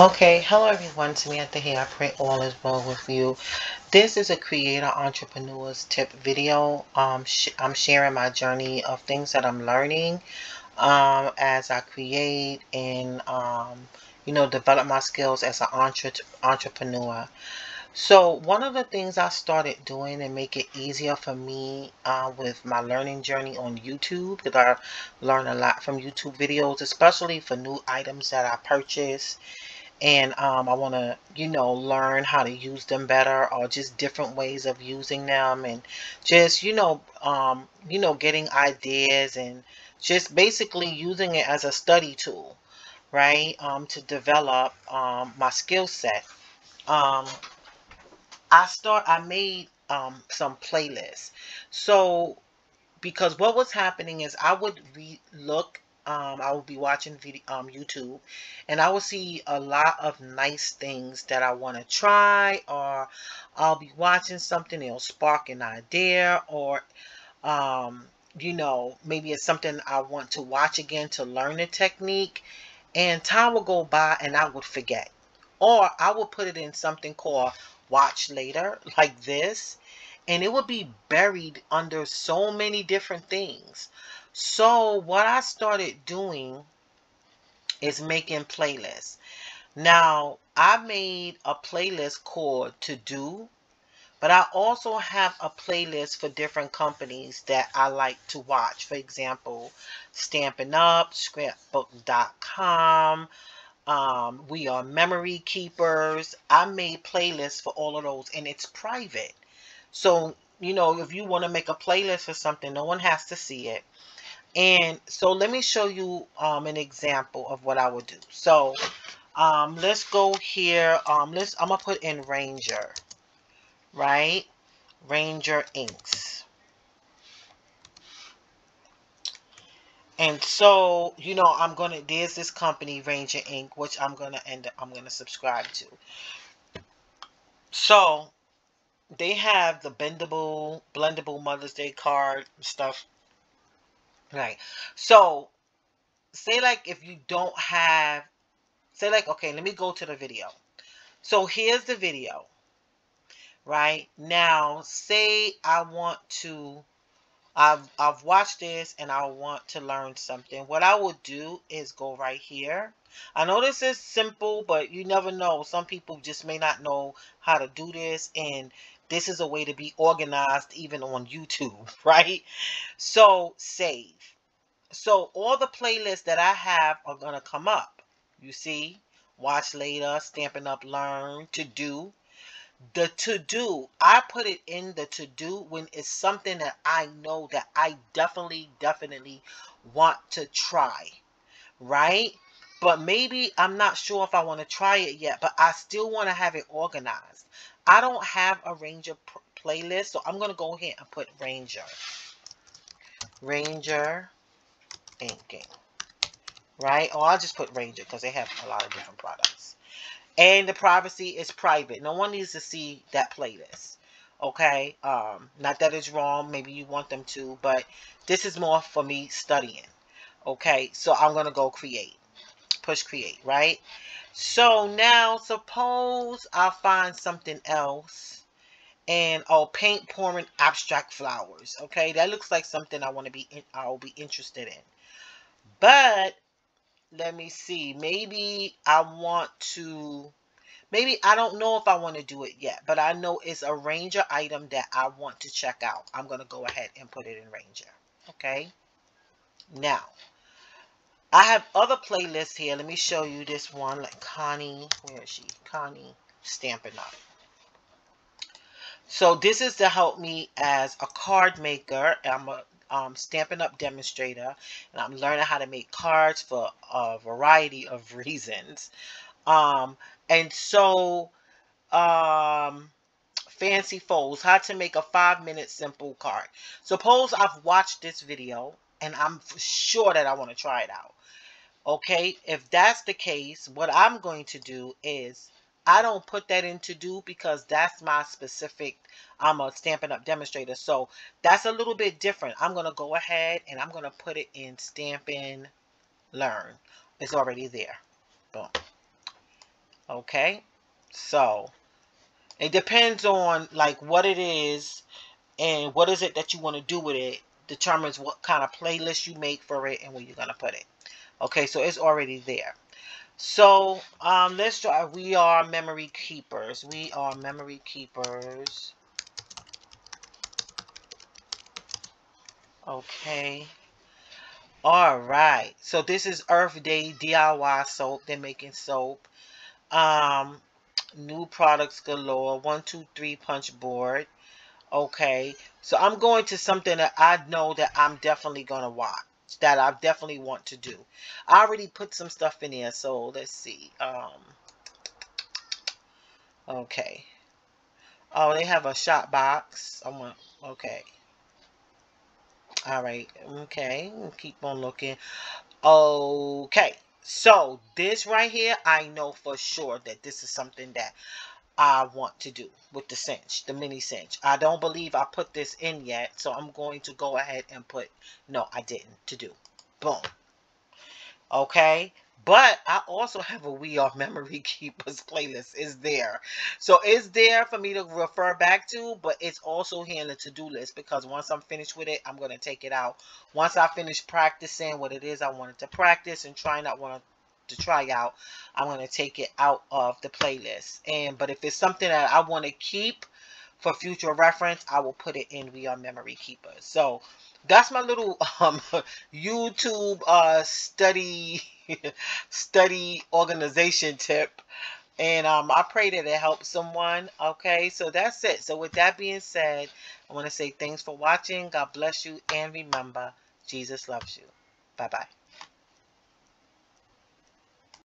Okay, hello everyone, Samantha here. I pray all is well with you. This is a creator entrepreneurs tip video. I'm sharing my journey of things that I'm learning as I create and develop my skills as an entrepreneur. So one of the things I started doing and make it easier for me with my learning journey on YouTube, because I learn a lot from YouTube videos, especially for new items that I purchase and I want to learn how to use them better or just different ways of using them and just getting ideas and just basically using it as a study tool, right? To develop my skill set. um I made some playlists. So because what was happening is I would look, I would be watching video, YouTube, and I would see a lot of nice things that I want to try, or I'll be watching something, it'll spark an idea, or maybe it's something I want to watch again to learn the technique, and time will go by and I would forget. Or I would put it in something called watch later, like this, and it would be buried under so many different things. So what I started doing is making playlists. Now, I made a playlist called To Do, but I also have a playlist for different companies that I like to watch. For example, Stampin' Up, Scrapbook.com, We Are Memory Keepers. I made playlists for all of those, and it's private. So, if you want to make a playlist for something, no one has to see it. And so let me show you an example of what I would do. So let's go here. I'm gonna put in Ranger, right? Ranger inks. And so, there's this company, Ranger Ink, which I'm gonna subscribe to. So they have the blendable Mother's Day card stuff. Right. So say like if you don't have, say like, okay, let me go to the video. So here's the video, right? Now say I want to, I've watched this and I want to learn something. What I would do is go right here. I know this is simple, but you never know. Some people just may not know how to do this, and this is a way to be organized even on YouTube, right? So save. So all the playlists that I have are going to come up. You see, watch later, Stampin' Up, learn, to do. The to do, I put it in the to do when it's something that I know that I definitely want to try, right? But maybe I'm not sure if I want to try it yet, but I still want to have it organized. I don't have a Ranger playlist, so I'm going to go ahead and put Ranger inking. Right? Or I'll just put Ranger because they have a lot of different products. And the privacy is private. No one needs to see that playlist. Okay? Not that it's wrong. Maybe you want them to, but this is more for me studying. Okay? So I'm going to go create. Push create, right? So now suppose I'll find something else. And paint pouring abstract flowers. Okay? That looks like something I'll be interested in. But let me see. Maybe I don't know if I want to do it yet, but I know it's a Ranger item that I want to check out. I'm going to go ahead and put it in Ranger. Okay. Now, I have other playlists here. Let me show you this one. Like Connie, where is she? Connie Stampin' Up. So this is to help me as a card maker. I'm a Stampin' Up demonstrator, and I'm learning how to make cards for a variety of reasons. Um, and so, fancy folds, how to make a 5-minute simple card. Suppose I've watched this video and I'm sure that I want to try it out. Okay, if that's the case, what I'm going to do is I don't put that in to do because that's my specific, I'm a Stampin' Up demonstrator. So that's a little bit different. I'm going to go ahead and I'm going to put it in Stampin' Learn. It's already there. Boom. Okay, so it depends on like what it is and what is it that you want to do with it determines what kind of playlist you make for it and where you're going to put it. Okay, so it's already there. So let's try. We are memory keepers. We are memory keepers. Okay. All right. So this is Earth Day DIY soap. They're making soap. Um, new products galore. 1, 2, 3 punch board. Okay. So I'm going to something that I know that I'm definitely gonna watch. That I definitely want to do. I already put some stuff in there. So let's see. Okay. Oh, they have a shot box. I want. Okay. All right. Okay. We'll keep on looking. Okay. So this right here, I know for sure that this is something that I want to do with the cinch, the mini cinch. I don't believe I put this in yet, so I'm going to go ahead and put, no, I didn't, to do. Boom. Okay, but I also have a We Are Memory Keepers playlist. Is there, so it's there for me to refer back to, but it's also here in the to-do list because once I'm finished with it, I'm going to take it out. Once I finish practicing what it is I wanted to practice and trying out what to try out, I'm going to take it out of the playlist. And but if it's something that I want to keep for future reference, I will put it in We Are Memory Keepers. So that's my little YouTube study organization tip. And I pray that it helps someone. Okay, so that's it. So with that being said, I want to say thanks for watching. God bless you, and remember, Jesus loves you. Bye bye.